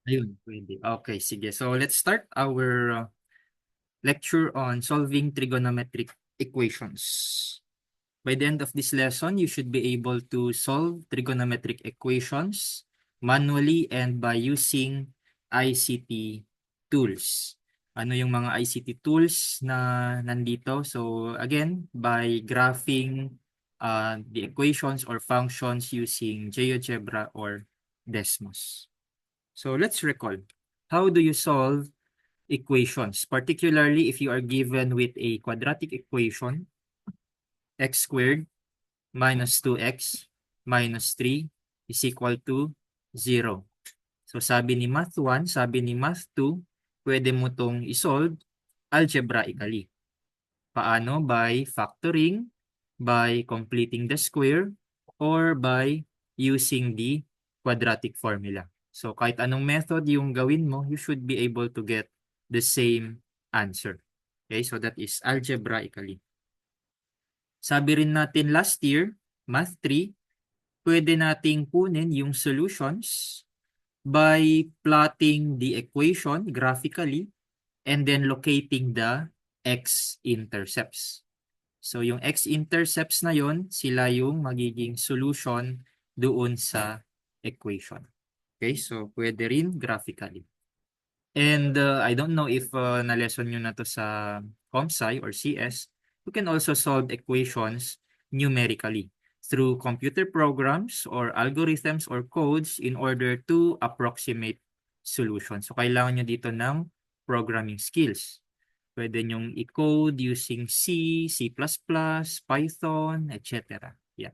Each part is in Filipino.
Ayun, pwede. Okay, sige. So let's start our lecture on solving trigonometric equations. By the end of this lesson, you should be able to solve trigonometric equations manually and by using ICT tools. Ano yung mga ICT tools na nandito? So again, by graphing the equations or functions using GeoGebra or Desmos. So let's recall. How do you solve equations, particularly if you are given with a quadratic equation, x squared minus 2x minus 3 is equal to 0. So sabi ni Math 1, sabi ni Math 2, pwede mo tong isolve algebraically. Paano? By factoring, by completing the square, or by using the quadratic formula. So kahit anong method yung gawin mo, you should be able to get the same answer. Okay, so that is algebraically. Sabi rin natin last year, Math 3, pwede nating kunin yung solutions by plotting the equation graphically and then locating the x-intercepts. So yung x-intercepts na yon, sila yung magiging solution doon sa equation. Okay, so pwede rin graphically. And I don't know if na-lesson nyo na to sa ComSci or CS, you can also solve equations numerically through computer programs or algorithms or codes in order to approximate solutions. So kailangan nyo dito ng programming skills. Pwede nyong i-code using C, C++, Python, etc. Yeah.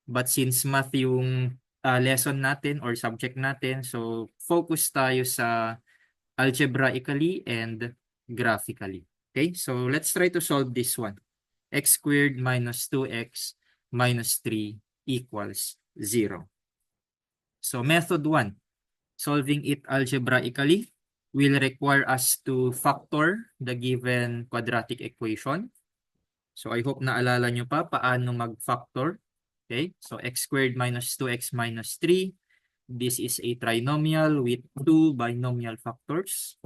But since math yung lesson natin or subject natin, so focus tayo sa algebraically and graphically. Okay, so let's try to solve this one. X squared minus 2x minus 3 equals 0. So method 1, solving it algebraically will require us to factor the given quadratic equation. So I hope naalala nyo pa paano mag-factor. Okay, so x squared minus 2x minus 3. This is a trinomial with two binomial factors.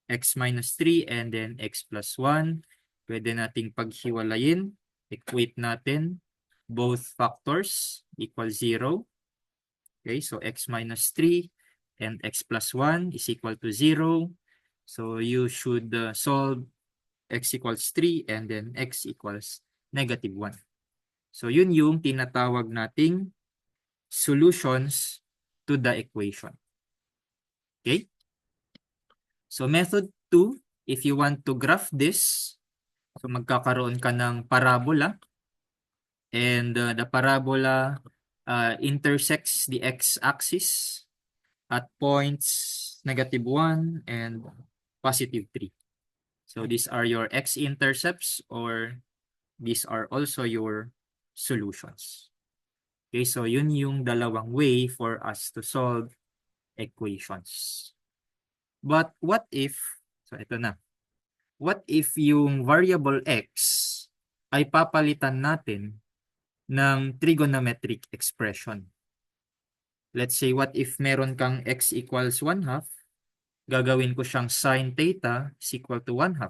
X minus 3 and then x plus 1. Pwede nating paghiwalayin. Equate natin both factors equal 0. Okay, so x minus 3 and x plus 1 is equal to 0. So you should solve x equals 3 and then x equals negative 1. So yun yung tinatawag nating solutions to the equation. Okay? So method 2, if you want to graph this, so magkakaroon ka ng parabola and the parabola intersects the x-axis at points negative 1 and positive 3. So these are your x-intercepts or these are also your solutions. Okay, so yun yung dalawang way for us to solve equations. But what if, so ito na, what if yung variable x ay papalitan natin ng trigonometric expression? Let's say, what if meron kang x equals 1/2, gagawin ko siyang sine theta is equal to 1/2.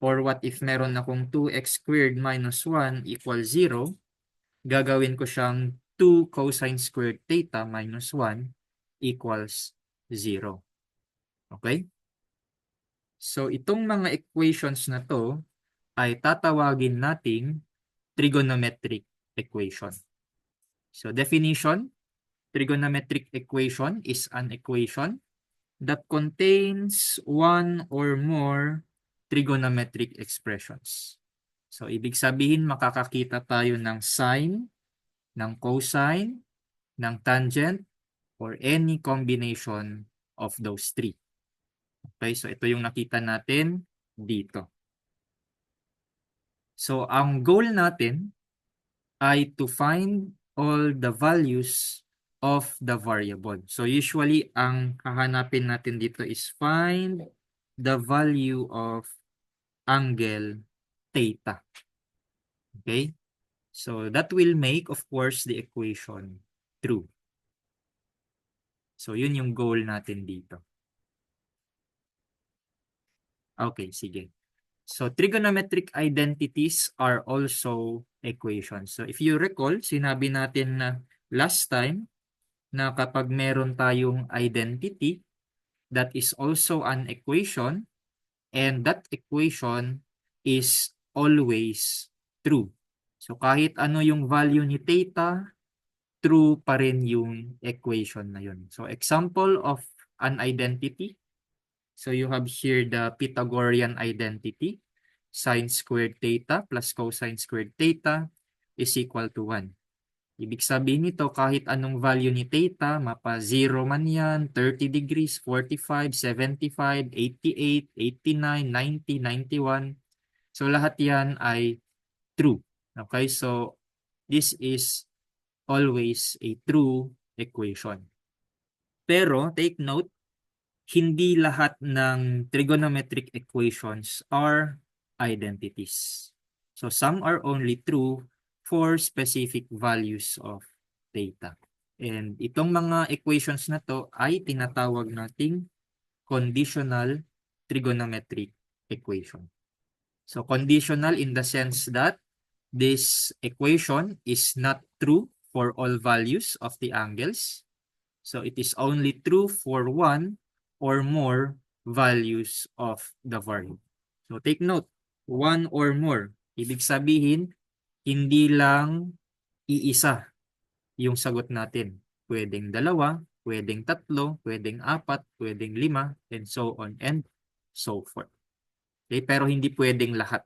Or what if meron akong 2x squared minus 1 equals 0, gagawin ko siyang 2 cosine squared theta minus 1 equals 0. Okay? So itong mga equations na to ay tatawagin nating trigonometric equation. So definition, trigonometric equation is an equation that contains one or more trigonometric expressions. So ibig sabihin makakakita tayo ng sine, ng cosine, ng tangent, or any combination of those three. Okay, so ito yung nakita natin dito. So ang goal natin ay to find all the values of the variable. So usually ang hahanapin natin dito is find the value of angle theta. Okay? So that will make, of course, the equation true. So, yun yung goal natin dito. Okay, sige. So, trigonometric identities are also equations. So, if you recall, sinabi natin na last time na kapag meron tayong identity, that is also an equation, and that equation is always true. So, kahit ano yung value ni theta, true pa rin yung equation na yun. So, example of an identity. So, you have here the Pythagorean identity. Sine squared theta plus cosine squared theta is equal to 1. Ibig sabihin nito, kahit anong value ni theta, mapa 0 man yan, 30 degrees, 45, 75, 88, 89, 90, 91. So, lahat yan ay true. Okay, so this is always a true equation. Pero, take note, hindi lahat ng trigonometric equations are identities. So, some are only true for specific values of theta. And itong mga equations na to ay tinatawag nating conditional trigonometric equation. So, conditional in the sense that this equation is not true for all values of the angles. So, it is only true for one or more values of the variable. So, take note, one or more. Ibig sabihin, hindi lang iisa yung sagot natin. Pwedeng dalawa, pwedeng tatlo, pwedeng apat, pwedeng lima, and so on and so forth. Okay, pero hindi pwedeng lahat.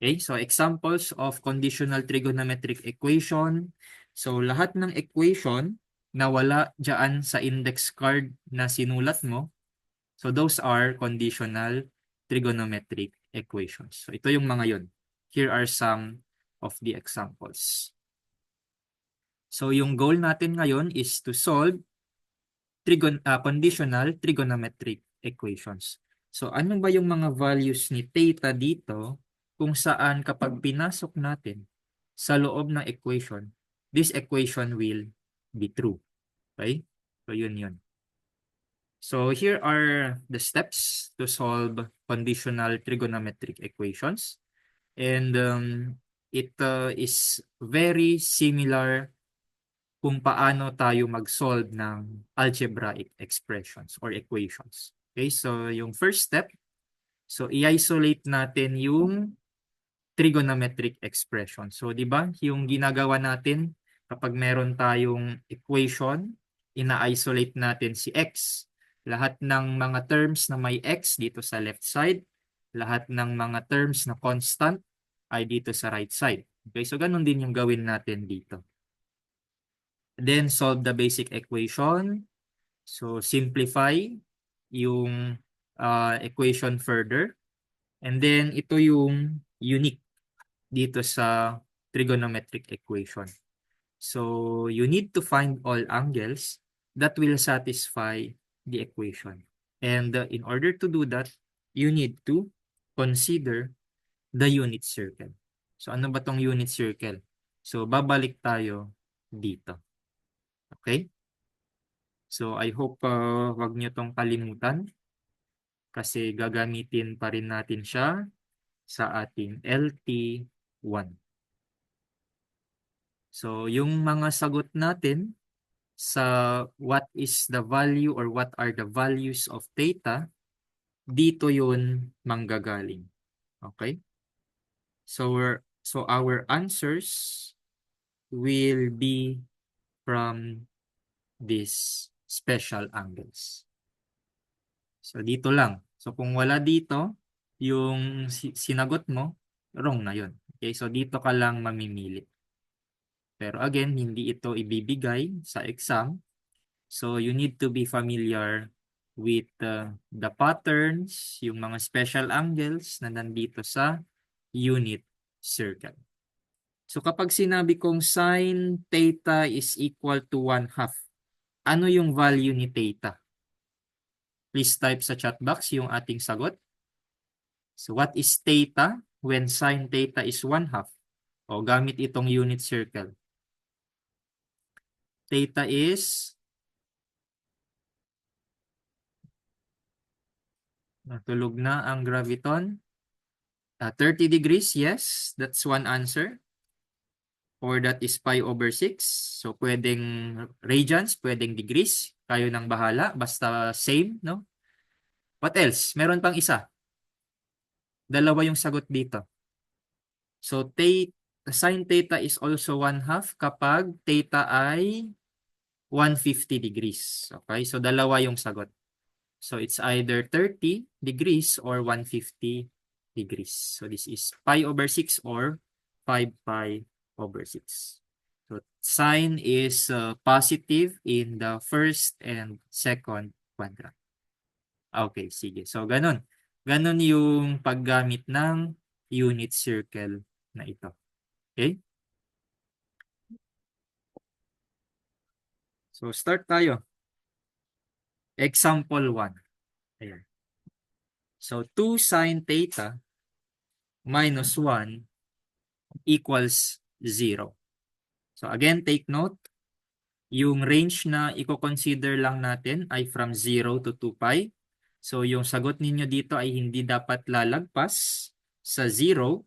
Okay, so examples of conditional trigonometric equation. So lahat ng equation na wala dyan sa index card na sinulat mo, so those are conditional trigonometric equations. So ito yung mga yun. Here are some of the examples. So yung goal natin ngayon is to solve conditional trigonometric equations. So ano ba yung mga values ni theta dito kung saan kapag pinasok natin sa loob ng equation, this equation will be true. Okay? So yun yun. So here are the steps to solve conditional trigonometric equations. And it is very similar kung paano tayo mag-solve ng algebraic expressions or equations. Okay, so yung first step, so i-isolate natin yung trigonometric expression. So, di ba, yung ginagawa natin kapag meron tayong equation, ina-isolate natin si x. Lahat ng mga terms na may x dito sa left side, lahat ng mga terms na constant ay dito sa right side. Okay, so ganun din yung gawin natin dito. Then solve the basic equation. So simplify yung equation further. And then ito yung unique dito sa trigonometric equation. So you need to find all angles that will satisfy the equation. And in order to do that, you need to consider the unit circle. So ano ba tong unit circle? So babalik tayo dito. Okay? So I hope wag nyo tong kalimutan kasi gagamitin pa rin natin siya sa ating LT1. So yung mga sagot natin sa what is the value or what are the values of theta, dito yun manggagaling. Okay? So our answers will be from these special angles. So, dito lang. So, kung wala dito, yung sinagot mo, wrong na yun. Okay, so dito ka lang mamimili. Pero again, hindi ito ibibigay sa exam. So, you need to be familiar with the patterns, yung mga special angles na nandito sa unit circle. So, kapag sinabi kong sin theta is equal to 1/2, ano yung value ni theta? Please type sa chat box yung ating sagot. So what is theta when sin theta is 1/2? O gamit itong unit circle. Theta is Natulog na ang graviton. 30 degrees, yes, that's one answer. Or that is pi over 6. So, pwedeng radians, pwedeng degrees. Kayo nang bahala. Basta same, no? What else? Meron pang isa. Dalawa yung sagot dito. So, sin theta is also 1/2 kapag theta ay 150 degrees. Okay? So, dalawa yung sagot. So, it's either 30 degrees or 150 degrees. So, this is pi over 6 or 5 pi over 6. So, sign is positive in the first and second quadrant. Okay, sige. So, ganun. Ganun yung paggamit ng unit circle na ito. Okay? So, start tayo. Example 1. Ayan. So, 2 sin theta minus 1 equals 0. So, again, take note. Yung range na i-consider lang natin ay from 0 to 2 pi. So, yung sagot ninyo dito ay hindi dapat lalagpas sa 0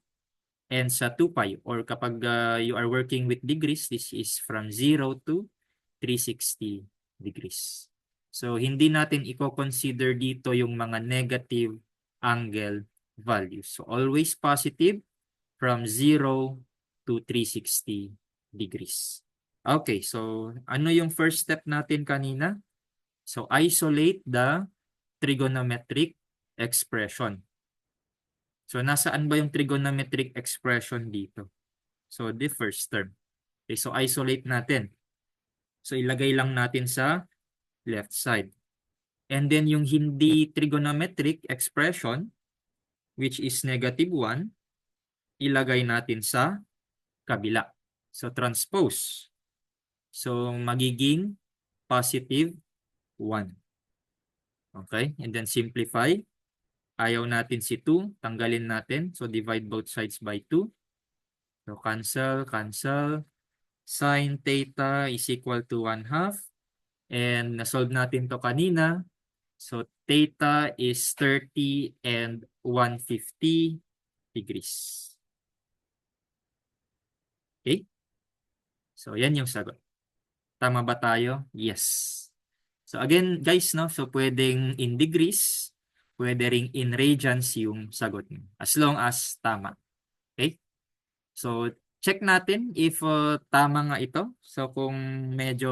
and sa 2 pi. Or kapag you are working with degrees, this is from 0 to 360 degrees. So, hindi natin i-consider dito yung mga negative angle values. So, always positive from 0 to 360 degrees. Okay, so ano yung first step natin kanina? So, isolate the trigonometric expression. So, nasaan ba yung trigonometric expression dito? So, the first term. Okay, so isolate natin. So, ilagay lang natin sa left side. And then, yung hindi trigonometric expression, which is negative 1, ilagay natin sa kabila. So, transpose. So, magiging positive 1. Okay? And then, simplify. Ayaw natin si 2. Tanggalin natin. So, divide both sides by 2. So, cancel, cancel. Sin theta is equal to 1/2. And nasolve natin to kanina. So, theta is 30 and 150 degrees. Okay? So, yan yung sagot. Tama ba tayo? Yes. So, again, guys, no? So, pwedeng in degrees, pwede ring in radians yung sagot nyo. As long as tama. Okay? So, check natin if tama nga ito. So, kung medyo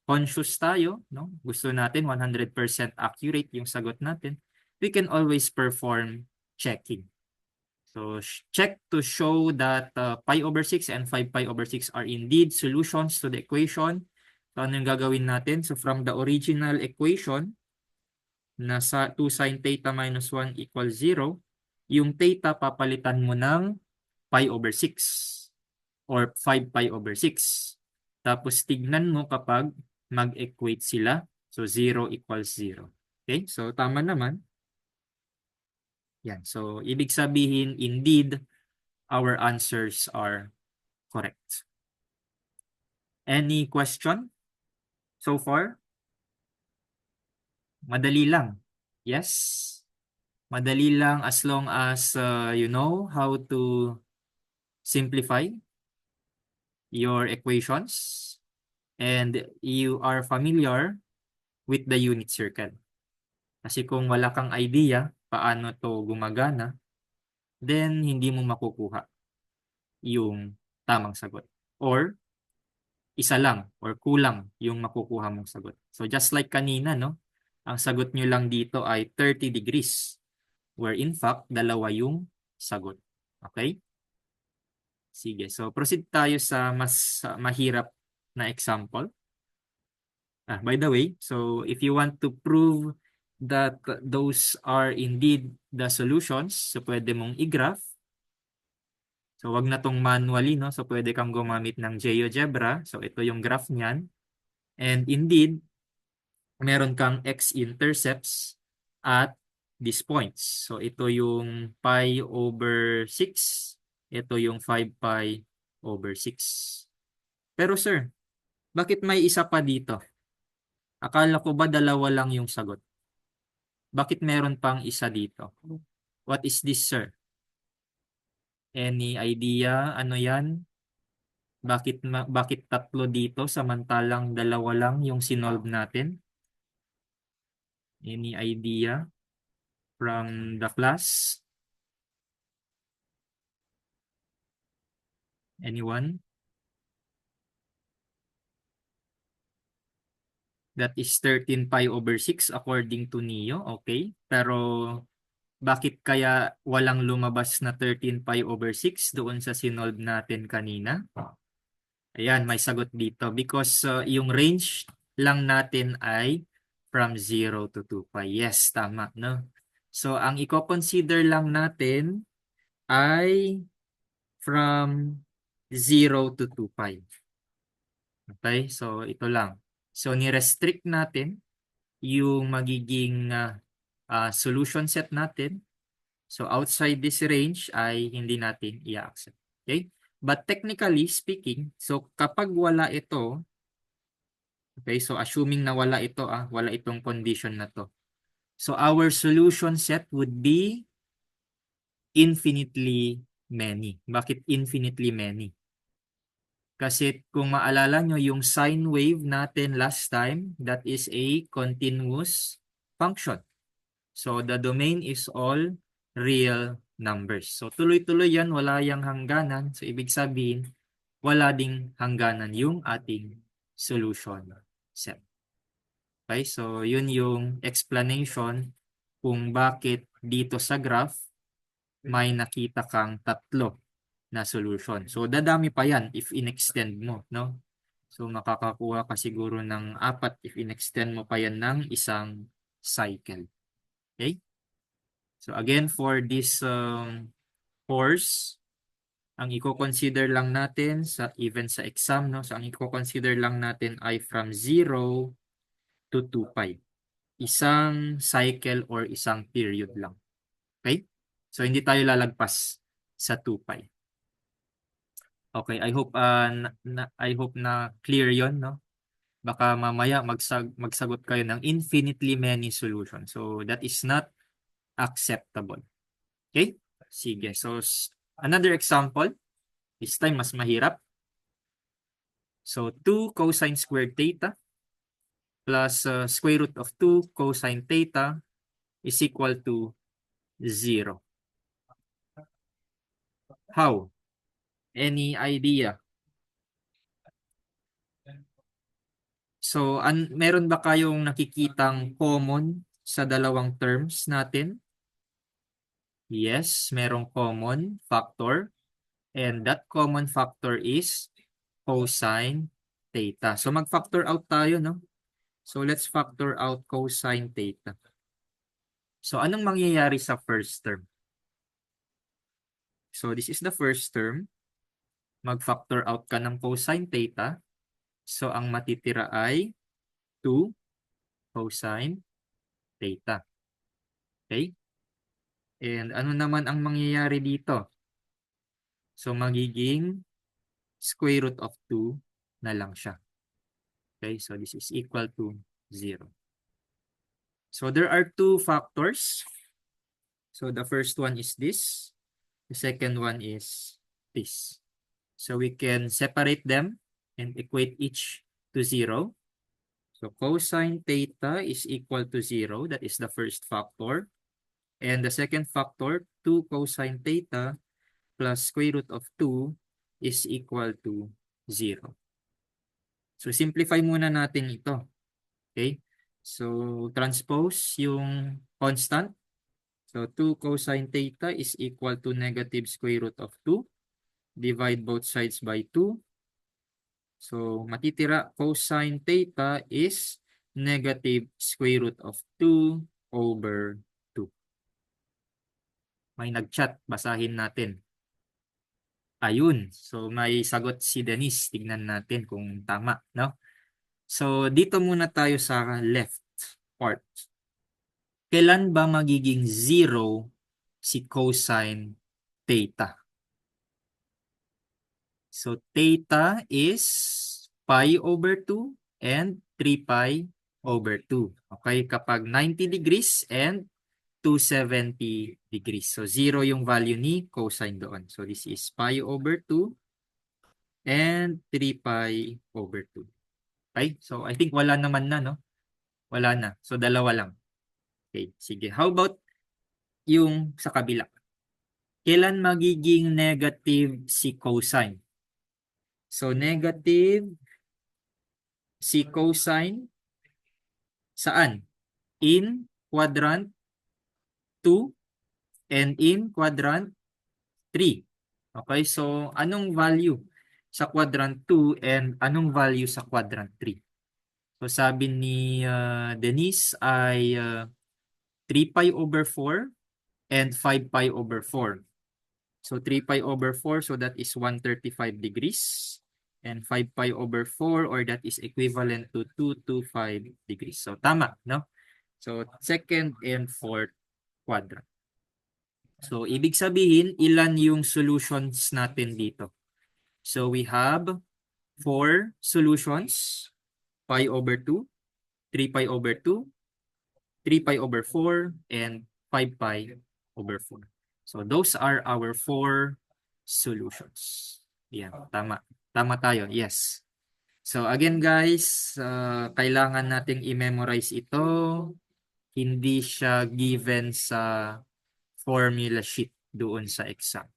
conscious tayo, no? Gusto natin 100% accurate yung sagot natin, we can always perform checking. So, check to show that pi over 6 and 5 pi over 6 are indeed solutions to the equation. So, ano yung gagawin natin? So, from the original equation, na 2 sin theta minus 1 equals 0, yung theta papalitan mo ng pi over 6 or 5 pi over 6. Tapos tignan mo kapag mag-equate sila. So 0 equals 0. Okay? So tama naman. Yan. So ibig sabihin, indeed, our answers are correct. Any question so far? Madali lang. Yes? Madali lang as long as you know how to simplify your equations and you are familiar with the unit circle. Kasi kung wala kang idea paano to gumagana, then hindi mo makukuha yung tamang sagot. Or isa lang or kulang yung makukuha mong sagot. So just like kanina, no? Ang sagot nyo lang dito ay 30 degrees where in fact, dalawa yung sagot. Okay? Sige. So proceed tayo sa mas mahirap na example. By the way, so if you want to prove that those are indeed the solutions, so pwede mong i-graph. So wag na tong manually, no? So pwede kang gumamit ng GeoGebra. So ito yung graph niyan. And indeed, meron kang x-intercepts at these points. So ito yung pi over 6. Ito yung 5 pi over 6. Pero sir, bakit may isa pa dito? Akala ko ba dalawa lang yung sagot? Bakit meron pang isa dito? What is this, sir? Any idea? Ano yan? Bakit tatlo dito samantalang dalawa lang yung sinolve natin? Any idea from the class? Anyone? That is 13 pi over 6 according to Neo. Okay. Pero bakit kaya walang lumabas na 13 pi over 6 doon sa sinolve natin kanina? Ayan, may sagot dito. Because yung range lang natin ay from 0 to 2 pi. Yes, tama, no? So, ang i-consider lang natin ay from 0 to 2 pi. Okay? So, ito lang. So, ni-restrict natin yung magiging solution set natin. So, outside this range ay hindi natin i-accept. Okay? But technically speaking, so kapag wala ito, okay, so assuming na wala ito, wala itong condition na to. So, our solution set would be infinitely many. Bakit infinitely many? Kasi kung maalala nyo yung sine wave natin last time, that is a continuous function. So, the domain is all real numbers. So, tuloy-tuloy yan, wala yang hangganan. So, ibig sabihin, wala ding hangganan yung ating solution set. Okay, so yun yung explanation kung bakit dito sa graph may nakita kang tatlo na solution. So, dadami pa yan if in-extend mo, no? So, makakakuha ka siguro ng 4 if in-extend mo pa yan ng isang cycle. Okay? So, again, for this course, ang i-consider lang natin sa even sa exam, no? So, ang i-consider lang natin ay from 0 to 2 pi. Isang cycle or isang period lang. Okay? So, hindi tayo lalagpas sa 2 pi. Okay, I hope na clear 'yon, no? Baka mamaya magsagot kayo ng infinitely many solutions. So, that is not acceptable. Okay? Sige. So, another example. This time, mas mahirap. So, 2 cosine squared theta plus square root of 2 cosine theta is equal to 0. How? Any idea? So, meron ba kayong nakikitang common sa dalawang terms natin? Yes, merong common factor. And that common factor is cosine theta. So, mag-factor out tayo, no? So, let's factor out cosine theta. So, anong mangyayari sa first term? So, this is the first term. Mag-factor out ka ng cosine theta. So, ang matitira ay 2 cosine theta. Okay? And ano naman ang mangyayari dito? So, magiging square root of 2 na lang siya. Okay? So, this is equal to 0. So, there are two factors. So, the first one is this. The second one is this. So, we can separate them and equate each to 0. So, cosine theta is equal to 0. That is the first factor. And the second factor, 2 cosine theta plus square root of 2 is equal to 0. So, simplify muna natin ito. Okay? So, transpose yung constant. So, 2 cosine theta is equal to negative square root of 2. Divide both sides by 2. So, matitira cosine theta is negative square root of 2 over 2. May nag-chat. Basahin natin. Ayun. So, may sagot si Denise. Tignan natin kung tama, no? So, dito muna tayo sa left part. Kailan ba magiging 0 si cosine theta? So, theta is pi over 2 and 3 pi over 2. Okay, kapag 90 degrees and 270 degrees. So 0 yung value ni cosine doon. So this is pi over 2 and 3 pi over 2. Okay, so I think wala naman na, no? Wala na. So dalawa lang. Okay, sige. How about yung sa kabila? Kailan magiging negative si cosine? So negative si cosine saan? In quadrant 2 and in quadrant 3. Okay, so anong value sa quadrant 2 and anong value sa quadrant 3? So sabi ni Denise ay 3 pi over 4 and 5 pi over 4. So 3 pi over 4, so that is 135 degrees. And 5 pi over 4, or that is equivalent to 225 degrees. So tama, no? So second and fourth quadrant. So ibig sabihin, ilan yung solutions natin dito? So we have 4 solutions, pi over 2, 3 pi over 2, 3 pi over 4, and 5 pi over 4. So those are our 4 solutions. Yan, tama. Tama tayo, yes. So again guys, kailangan nating i-memorize ito. Hindi siya given sa formula sheet doon sa exam.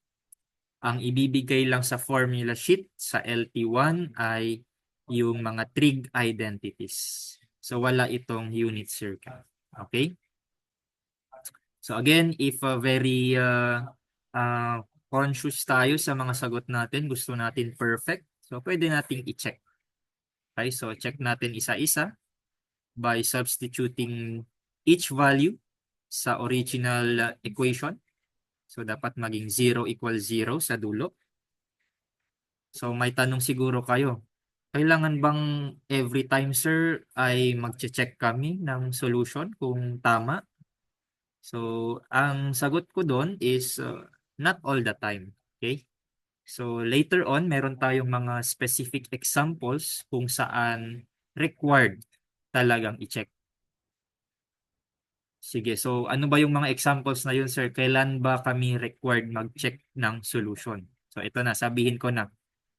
Ang ibibigay lang sa formula sheet sa LT1 ay yung mga trig identities. So wala itong unit circle. Okay? So again, if very conscious tayo sa mga sagot natin, gusto natin perfect, so pwede nating i-check. Okay? So check natin isa-isa by substituting each value sa original equation. So dapat maging 0 equals 0 sa dulo. So may tanong siguro kayo, kailangan bang every time sir ay magche-check kami ng solution kung tama? So ang sagot ko doon is not all the time. Okay? So later on, meron tayong mga specific examples kung saan required talagang i-check. Sige, so ano ba yung mga examples na yun, sir? Kailan ba kami required mag-check ng solution? So ito na, sabihin ko na.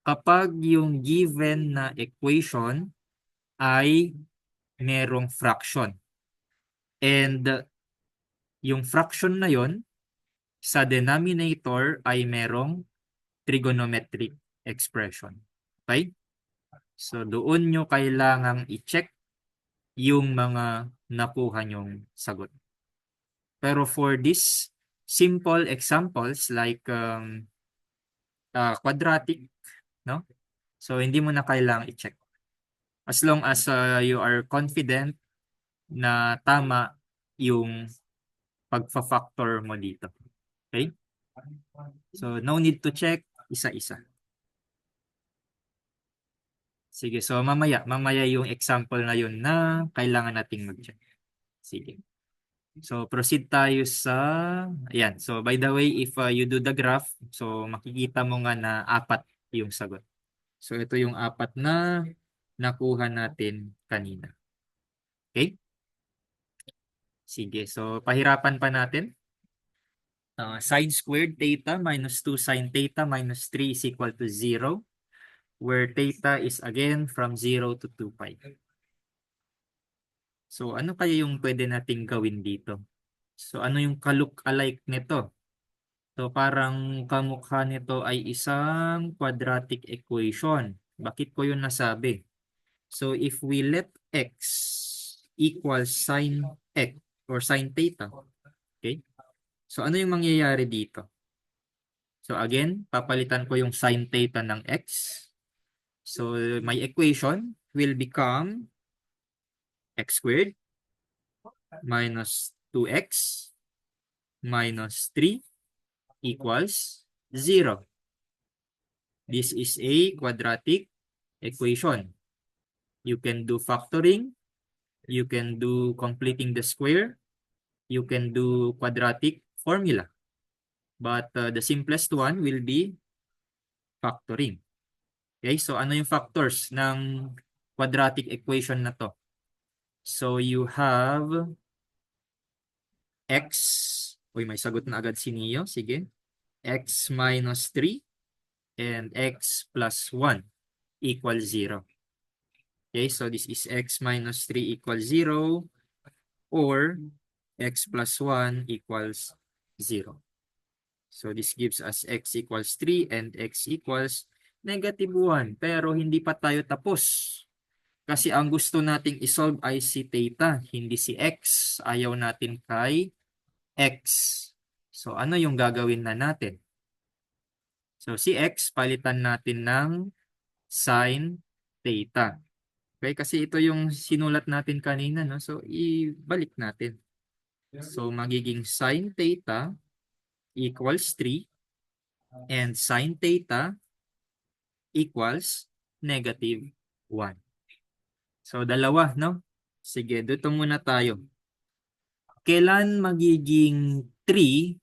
Kapag yung given na equation ay merong fraction. And yung fraction na yon sa denominator ay merong trigonometric expression. Okay? So doon nyo kailangang i-check yung mga nakuha nyong sagot. Pero for this simple examples like quadratic, no? So hindi mo na kailangang i-check. As long as you are confident na tama yung pagfa-factor mo dito. Okay? So no need to check isa-isa. Sige, so mamaya yung example na yun na kailangan nating mag-check. Sige. So proceed tayo sa, ayan. So by the way, if you do the graph, so makikita mo nga na 4 yung sagot. So ito yung 4 na nakuha natin kanina. Okay? Sige, so pahirapan pa natin. Sine squared theta minus 2 sine theta minus 3 is equal to 0, where theta is again from 0 to 2 pi. So ano kaya yung pwede nating gawin dito? So ano yung ka-look-alike nito? So parang kamukha nito ay isang quadratic equation. Bakit ko yun nasabi? So if we let x equals sine x or sine theta, okay? So ano yung mangyayari dito? So again, papalitan ko yung sine theta ng x. So my equation will become x squared minus 2x minus 3 equals 0. This is a quadratic equation. You can do factoring, you can do completing the square, you can do quadratic formula. But the simplest one will be factoring. Okay, so ano yung factors ng quadratic equation na to? So you have x, uy, may sagot na agad si Neo, sige. X minus 3 and x plus 1 equals 0. Okay, so this is x minus 3 equals 0 or x plus 1 equals 0. So this gives us x equals 3 and x equals negative 1. Pero hindi pa tayo tapos. Kasi ang gusto nating isolve ay si theta, hindi si x. Ayaw natin kay x. So ano yung gagawin na natin? So si x, palitan natin ng sin theta. Okay, kasi ito yung sinulat natin kanina, no? So ibalik natin. So magiging sin theta equals 3 and sin theta equals negative 1. So dalawa, no? Sige, dito muna tayo. Kailan magiging 3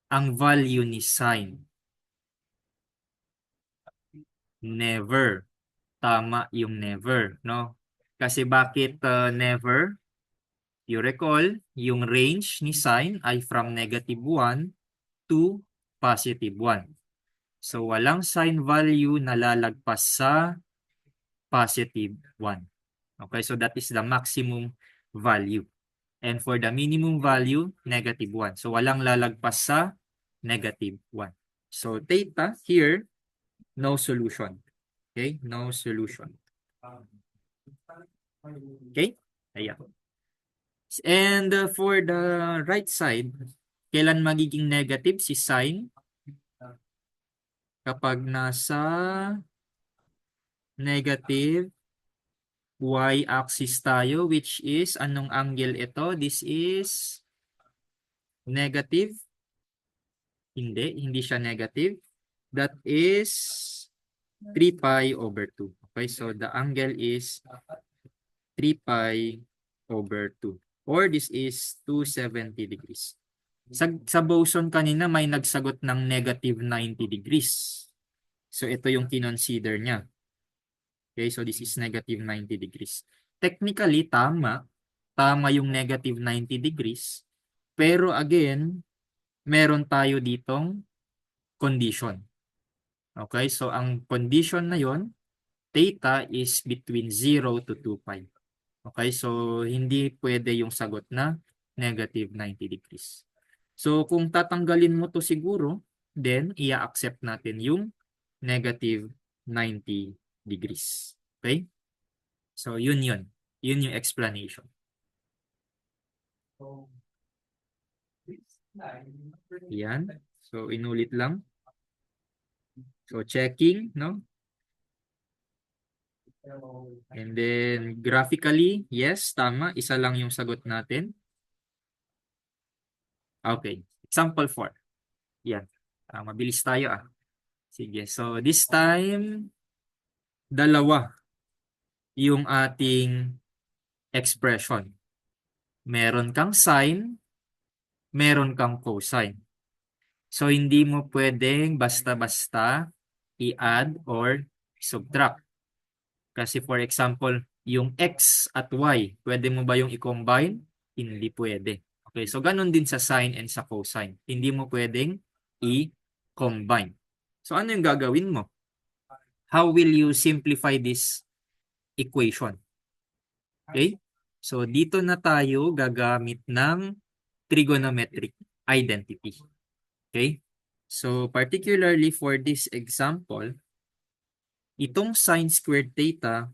ang value ni sin? Never. Tama yung never, no? Kasi bakit never? You recall, yung range ni sin ay from negative 1 to positive 1. So walang sin value na lalagpas sa positive 1. Okay, so that is the maximum value. And for the minimum value, negative 1. So walang lalagpas sa negative 1. So theta here, no solution. Okay, no solution. Okay, ayan. And for the right side, kailan magiging negative si sin? Kapag nasa negative y-axis tayo, which is, anong angle ito? This is negative. Hindi siya negative. That is 3 pi over 2. Okay, so the angle is 3 pi over 2. Or this is 270 degrees. Sa boson kanina may nagsagot ng negative 90 degrees. So ito yung kinonsider niya. Okay, so this is negative 90 degrees. Technically, tama. Tama yung negative 90 degrees. Pero again, meron tayo ditong condition. Okay, so ang condition na yon, theta is between 0 to 2 pi. Okay, so hindi pwede yung sagot na negative 90 degrees. So kung tatanggalin mo to siguro, then i-accept natin yung negative 90 degrees. Okay? So yun yun. Yun yung explanation. Yan. So inulit lang. So checking, no? And then graphically, yes, tama. Isa lang yung sagot natin. Okay. Example 4. Yan. Mabilis tayo ah. Sige. So this time, dalawa yung ating expression. Meron kang sine, meron kang cosine. So hindi mo pwedeng basta-basta i-add or subtract. Kasi for example, yung x at y, pwede mo ba yung i-combine? Hindi pwede. Okay, so ganun din sa sine and sa cosine. Hindi mo pwedeng i-combine. So ano yung gagawin mo? How will you simplify this equation? Okay? So dito na tayo gagamit ng trigonometric identity. Okay? So particularly for this example, itong sine squared theta,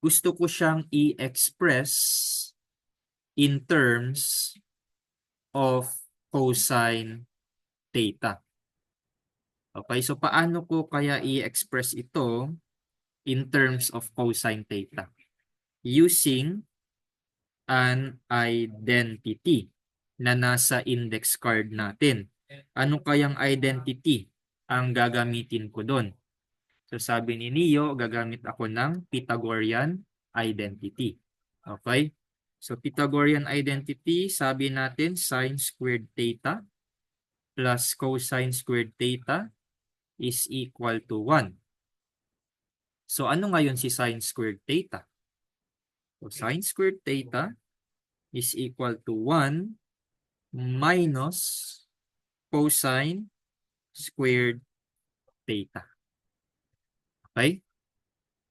gusto ko siyang i-express in terms of cosine theta. Okay, so paano ko kaya i-express ito in terms of cosine theta? Using an identity na nasa index card natin. Ano kayang identity ang gagamitin ko doon? So sabi ni Neo, gagamit ako ng Pythagorean identity. Okay? So Pythagorean identity, sabi natin sine squared theta plus cosine squared theta is equal to 1. So ano ngayon si sine squared theta? So sine squared theta is equal to 1 minus cosine squared theta. Okay?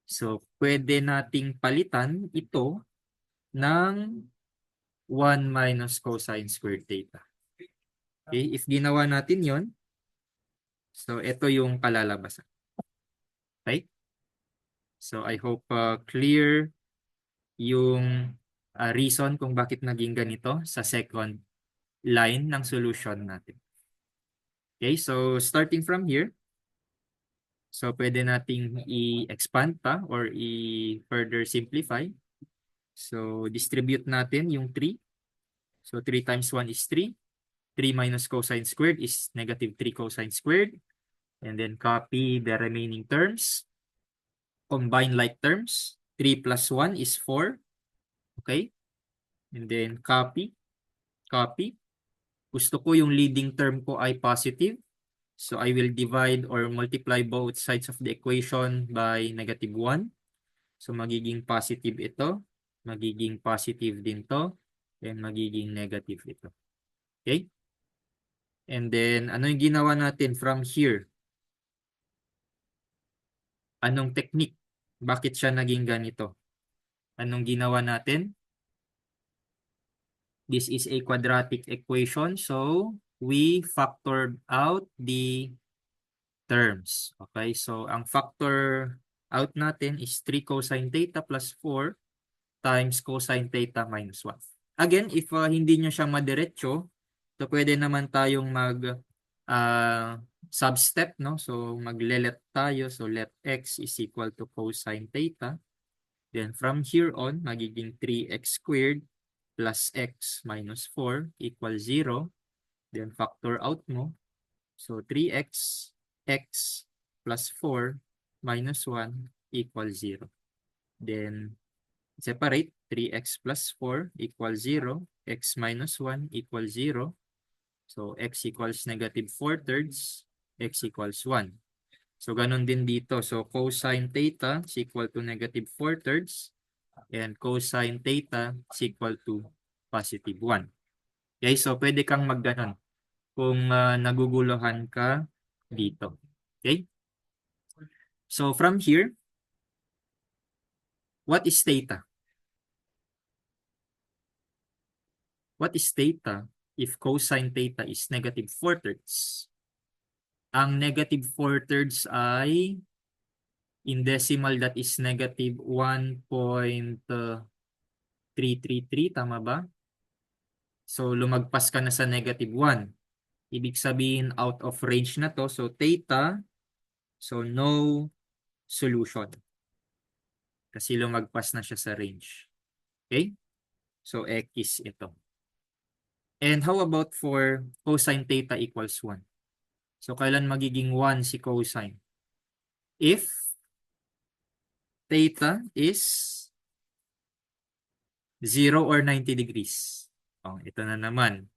So, pwede nating palitan ito ng 1 minus cosine squared theta. Okay? If ginawa natin yon, so ito yung kalalabasan. Okay? So, I hope clear yung reason kung bakit naging ganito sa second line ng solution natin. Okay? So, starting from here, so pwede nating i-expand pa or i-further simplify. So, distribute natin yung 3. So, 3 times 1 is 3. 3 minus cosine squared is negative 3 cosine squared. And then copy the remaining terms. Combine like terms. 3 plus 1 is 4. Okay? And then copy. Copy. Gusto ko yung leading term ko ay positive. So, I will divide or multiply both sides of the equation by negative 1. So, magiging positive ito. Magiging positive din to. And magiging negative ito. Okay? And then, ano yung ginawa natin from here? Anong technique? Bakit siya naging ganito? Anong ginawa natin? This is a quadratic equation. So, we factored out the terms. Okay? So, ang factor out natin is 3 cosine theta plus 4 times cosine theta minus 1. Again, if hindi nyo siya madiretso, so pwede naman tayong mag substep, no? So magle-let tayo. So let x is equal to cosine theta. Then from here on, magiging 3x squared plus x minus 4 equals 0. Then factor out mo. So 3x x plus 4 minus 1 equals 0. Then separate 3x plus 4 equals 0. X minus 1 equals 0. So, x equals negative 4/3. X equals 1. So, ganun din dito. So, cosine theta is equal to negative 4/3. And cosine theta is equal to positive 1. Okay, so pwede kang magganon kung naguguluhan ka dito. Okay? So, from here, what is theta? What is theta if cosine theta is negative 4/3? Ang negative 4/3 ay in decimal that is negative 1.333, tama ba? So lumagpas ka na sa negative 1. Ibig sabihin out of range na to. So theta, so no solution. Kasi lumagpas na siya sa range. Okay? So x ito. And how about for cosine theta equals 1? So kailan magiging 1 si cosine? If theta is 0 or 90 degrees. Oh, ito na naman.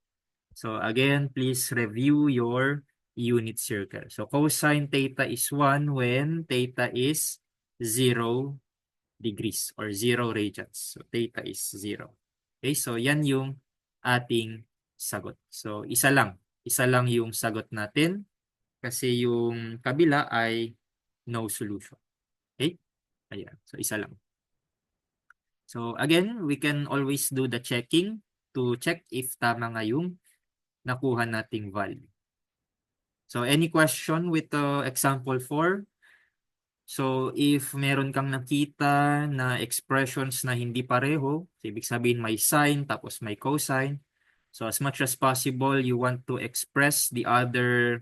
So again, please review your unit circle. So cosine theta is 1 when theta is 0 degrees or 0 radians. So theta is 0. Okay, so yan yung ating sagot. So isa lang. Isa lang yung sagot natin kasi yung kabila ay no solution. Okay? Ayan. So isa lang. So again, we can always do the checking to check if tama nga yung nakuha nating value. So any question with example 4? So if meron kang nakita na expressions na hindi pareho, so ibig sabihin may sine tapos may cosine. So as much as possible, you want to express the other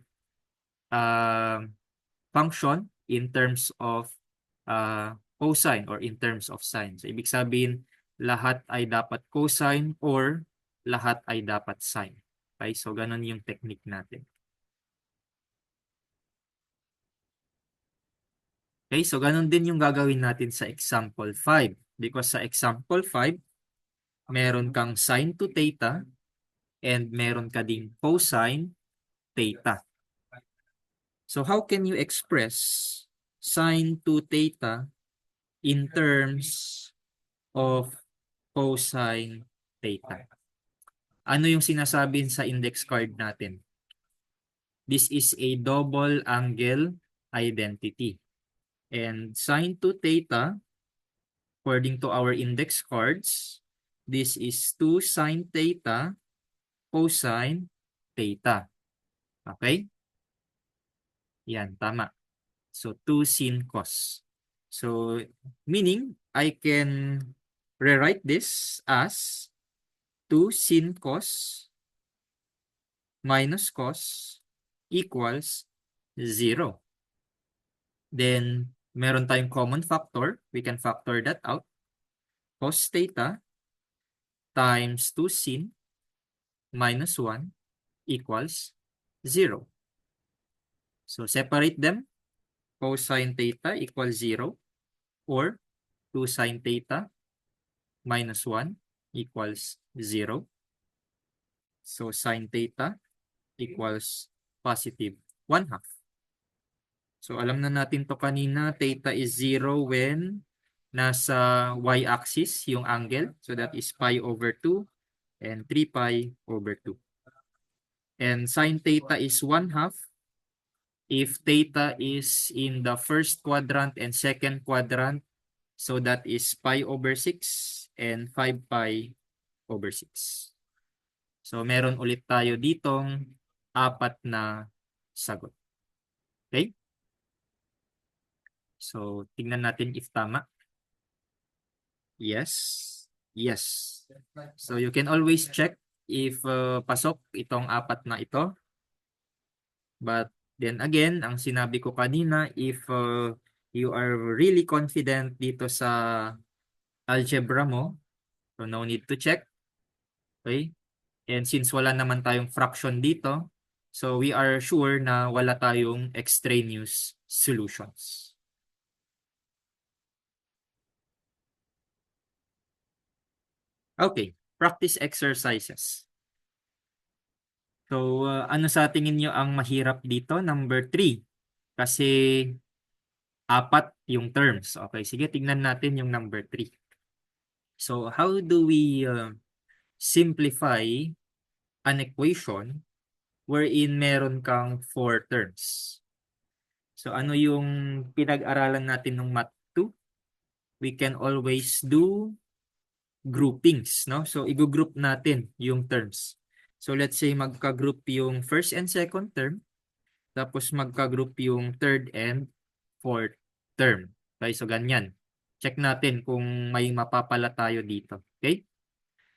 function in terms of cosine or in terms of sine. So ibig sabihin, lahat ay dapat cosine or lahat ay dapat sine. Okay, so ganun yung technique natin. Okay, so ganun din yung gagawin natin sa example 5. Because sa example 5, meron kang sine to theta and meron ka ding cosine theta. So how can you express sine to theta in terms of cosine theta. Ano yung sinasabi sa index card natin? This is a double angle identity. And sine 2 theta, according to our index cards, this is 2 sine theta cosine theta. Okay? Yan, tama. So, 2 sin cos. So, meaning, I can rewrite this as 2 sin cos minus cos equals 0. Then, meron tayong common factor. We can factor that out. Cos theta times 2 sin minus 1 equals 0. So, separate them. Cosine theta equals 0 or 2 sine theta minus 1 equals 0. So, sine theta equals positive 1/2. So, alam na natin to kanina, theta is 0 when nasa y-axis yung angle. So, that is pi over 2 and 3 pi over 2. And sine theta is 1/2 if theta is in the first quadrant and second quadrant. So, that is pi over 6 and 5 pi over 6. So, meron ulit tayo ditong 4 na sagot. Okay? So, tingnan natin if tama. Yes. Yes. So, you can always check if pasok itong 4 na ito. But then again, ang sinabi ko kanina, if you are really confident dito sa algebra mo, so no need to check. Okay? And since wala naman tayong fraction dito, so we are sure na wala tayong extraneous solutions. Okay, practice exercises. So, ano sa tingin nyo ang mahirap dito? Number 3. Kasi 4 yung terms. Okay, sige, tingnan natin yung number 3. So, how do we simplify an equation wherein meron kang 4 terms? So, ano yung pinag-aralan natin ng Math 2? We can always do groupings, no? So, i-group natin yung terms. So, let's say magka-group yung first and second term, tapos magka-group yung third and fourth term. Okay, so ganyan. Check natin kung may mapapala tayo dito. Okay?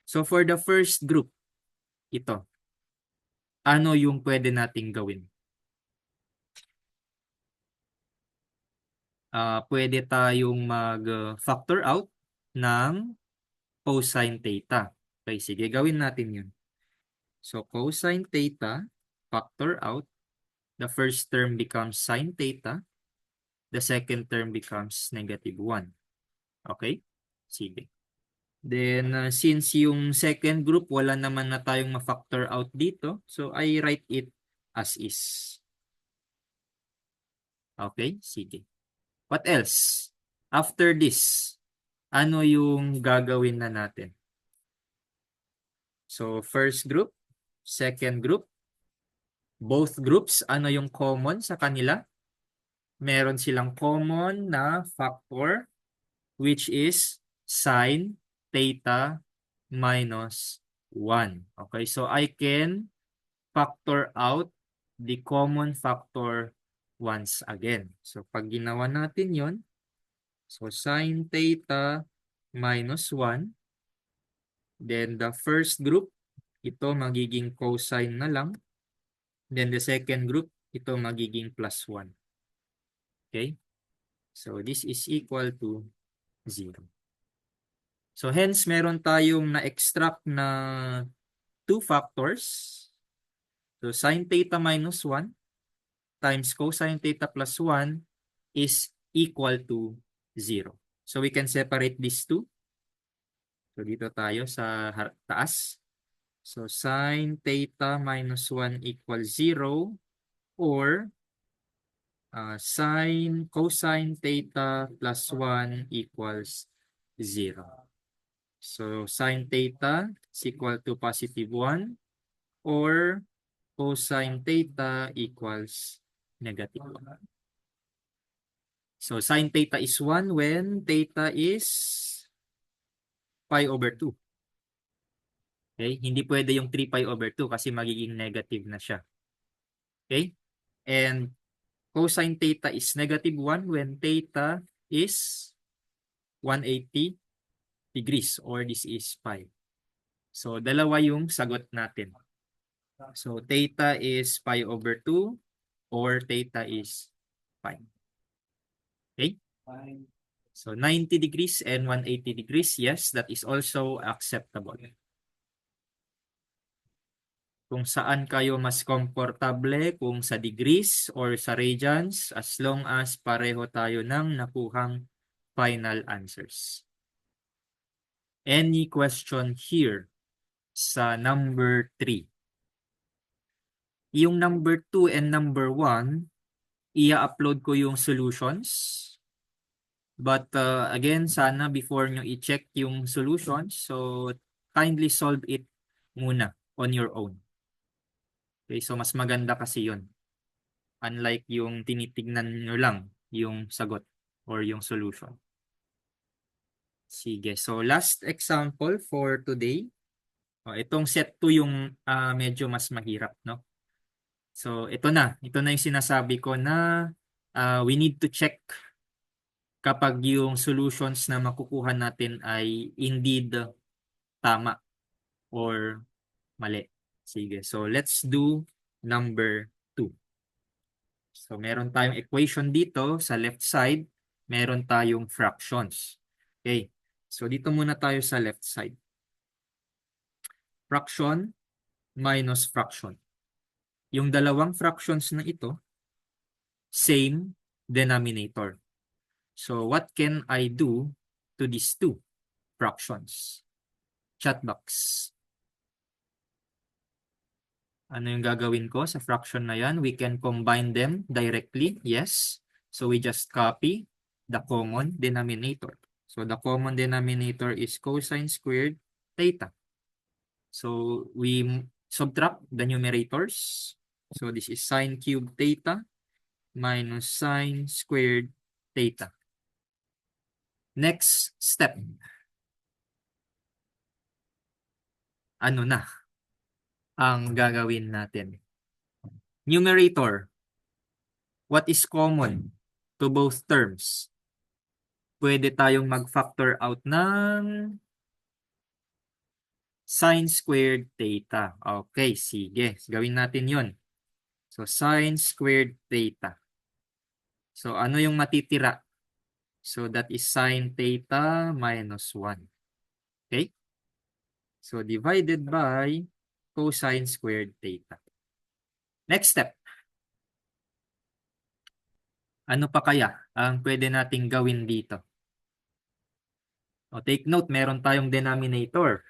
So, for the first group, ito. Ano yung pwede nating gawin? Pwede tayong mag-factor out ng cosine theta. Okay, sige, gawin natin yun. So, cosine theta, factor out. The first term becomes sine theta. The second term becomes -1. Okay? Sige. Then, since yung second group, wala naman na tayong ma-factor out dito. So, I write it as is. Okay? Sige. What else? After this, ano yung gagawin na natin? So, first group, second group, both groups, ano yung common sa kanila? Meron silang common na factor, which is sine theta minus 1. Okay, so I can factor out the common factor once again. So, pag ginawa natin yon, so sine theta minus 1, then the first group, ito magiging cosine na lang. Then the second group, ito magiging plus 1. Okay? So, this is equal to 0. So, hence, meron tayong na-extract na 2 factors. So, sine theta minus 1 times cosine theta plus 1 is equal to 0. So, we can separate these two. So, dito tayo sa taas. So, sine theta minus 1 equals 0 or cosine theta plus 1 equals 0. So sine theta is equal to positive 1 or cosine theta equals negative 1. So sine theta is 1 when theta is pi over 2. Okay? Hindi pwede yung 3 pi over 2 kasi magiging negative na siya. Okay? And cosine theta is negative 1 when theta is 180 degrees or this is pi. So dalawa yung sagot natin. So theta is pi over 2 or theta is pi. Okay? So 90 degrees and 180 degrees, yes, that is also acceptable. Kung saan kayo mas komportable, kung sa degrees or sa radians, as long as pareho tayo ng nakuhang final answers. Any question here sa number 3? Yung number 2 and number 1, i-upload ko yung solutions. But again, sana before nyo i-check yung solutions, so kindly solve it muna on your own. Okay, so mas maganda kasi yun. Unlike yung tinitignan nyo lang yung sagot or yung solution. Sige, so last example for today. Itong set 2 yung medyo mas mahirap, no? So ito na yung sinasabi ko na we need to check kapag yung solutions na makukuha natin ay indeed tama or mali. Sige, so let's do number 2. So meron tayong equation dito sa left side, meron tayong fractions. Okay, so dito muna tayo sa left side. Fraction minus fraction. Yung dalawang fractions na ito, same denominator. So what can I do to these two fractions? Chat box. Ano yung gagawin ko sa fraction na yan? We can combine them directly. Yes. So we just copy the common denominator. So the common denominator is cosine squared theta. So we subtract the numerators. So this is sine cubed theta minus sine squared theta. Next step. Ano na ang gagawin natin? Numerator. What is common to both terms? Pwede tayong mag-factor out ng sine squared theta. Okay, sige. Gawin natin yon. So, sine squared theta. So, ano yung matitira? So, that is sine theta minus 1. Okay? So, divided by cosine squared theta. Next step. Ano pa kaya ang pwede nating gawin dito? Take note, meron tayong denominator.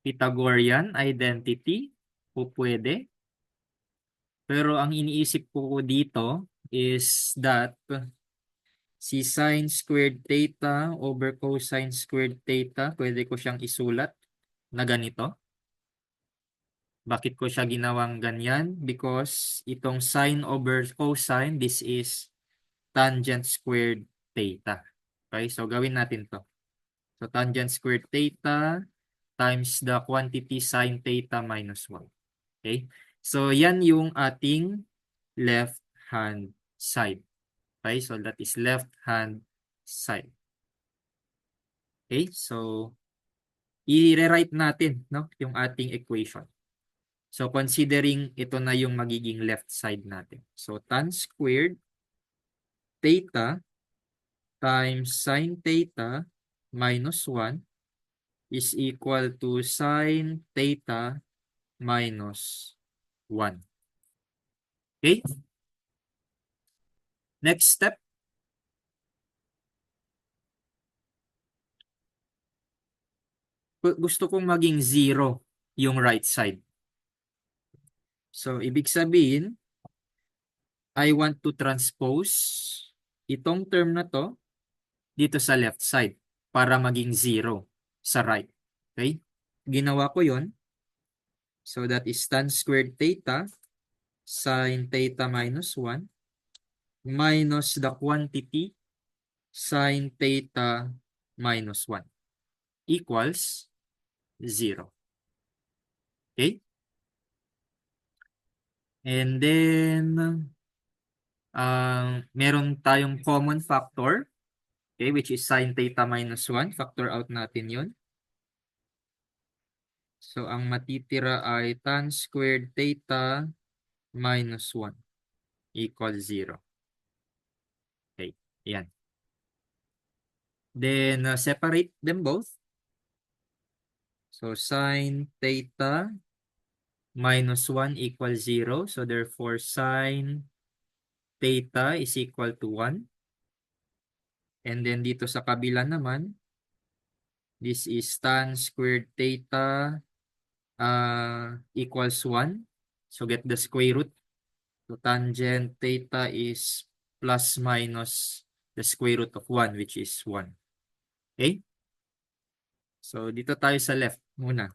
Pythagorean identity po pwede. Pero ang iniisip ko dito is that si sine squared theta over cosine squared theta, pwede ko siyang isulat na ganito. Bakit ko siya ginawang ganyan? Because itong sine over cosine, this is tangent squared theta. Okay, so gawin natin to. So tangent squared theta times the quantity sine theta minus 1. Okay, so yan yung ating left hand side. Okay, so that is left hand side. Okay, so i-rewrite natin, no, yung ating equation. So considering ito na yung magiging left side natin. So tan squared theta times sine theta minus 1 is equal to sine theta minus 1. Okay? Next step. Gusto kong maging 0 yung right side. So, ibig sabihin, I want to transpose itong term na to dito sa left side. para maging 0 sa right. Okay? Ginawa ko yon. So that is tan squared theta sin theta minus 1 minus the quantity sin theta minus 1 equals 0. Okay? And then, meron tayong common factor, okay, which is sin theta minus 1. Factor out natin yun. So, ang matitira ay tan squared theta minus 1 equals 0. Okay, yan. Then, separate them both. So, sin theta minus 1 equals 0. So, therefore, sin theta is equal to 1. And then, dito sa kabila naman, this is tan squared theta equals 1. So, get the square root. So, tangent theta is plus minus the square root of 1, which is 1. Okay? So, dito tayo sa left muna.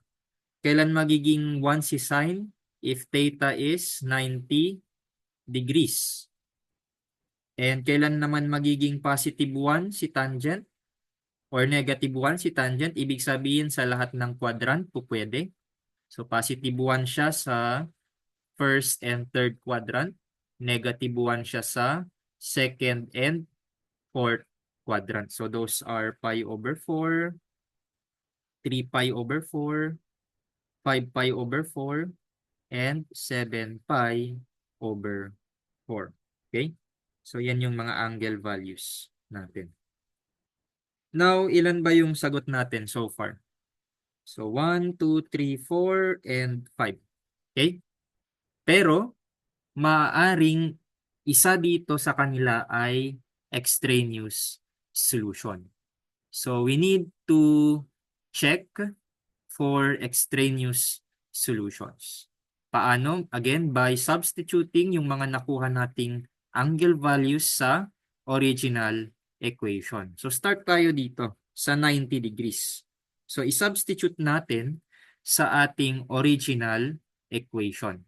Kailan magiging 1 si sine? If theta is 90 degrees. And kailan naman magiging positive 1 si tangent? Or negative 1 si tangent? Ibig sabihin sa lahat ng quadrant po pwede. So, positive 1 siya sa first and third quadrant. Negative 1 siya sa second and fourth quadrant. So, those are pi over 4, 3 pi over 4, 5 pi over 4, and 7 pi over 4. Okay? So, yan yung mga angle values natin. Now, ilan ba yung sagot natin so far? So, 1, 2, 3, 4, and 5. Okay? Pero, maaaring isa dito sa kanila ay extraneous solution. So, we need to check for extraneous solutions. Paano? Again, by substituting yung mga nakuha nating angle values sa original equation. So, start tayo dito sa 90 degrees. So, i-substitute natin sa ating original equation.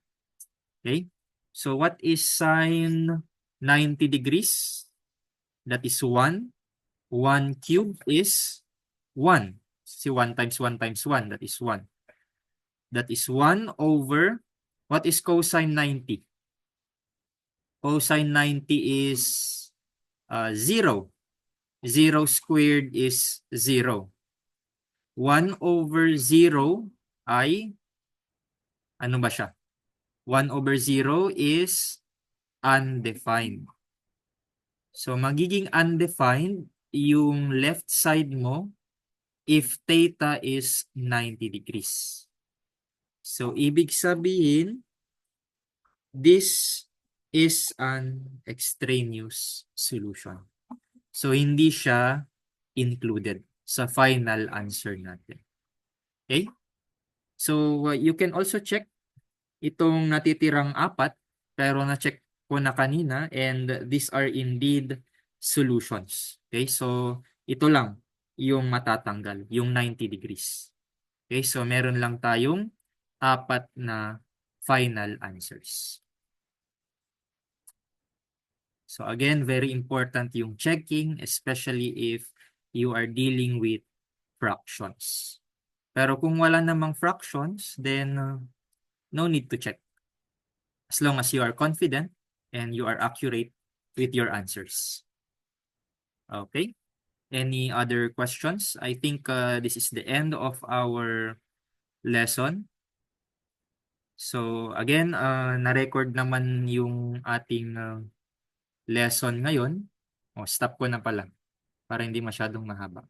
Okay? So, what is sine 90 degrees? That is 1. 1 cube is 1. See, 1 times 1 times 1, that is 1. That is 1 over, what is cosine 90? Cosine 90 is 0. 0 squared is 0. 1 over 0 ay, ano ba siya? 1 over 0 is undefined. So, magiging undefined yung left side mo if theta is 90 degrees. So, ibig sabihin, this is an extraneous solution. So, hindi siya included sa final answer natin. Okay? So, you can also check itong natitirang 4, pero na-check ko na kanina, and these are indeed solutions. Okay? So, ito lang yung matatanggal, yung 90 degrees. Okay? So, meron lang tayong 4 na final answers. So again, very important yung checking, especially if you are dealing with fractions. Pero kung wala namang fractions, then no need to check. As long as you are confident and you are accurate with your answers. Okay? Any other questions? I think this is the end of our lesson. So again, na-record naman yung ating lesson ngayon. O, stop ko na pala para hindi masyadong mahaba.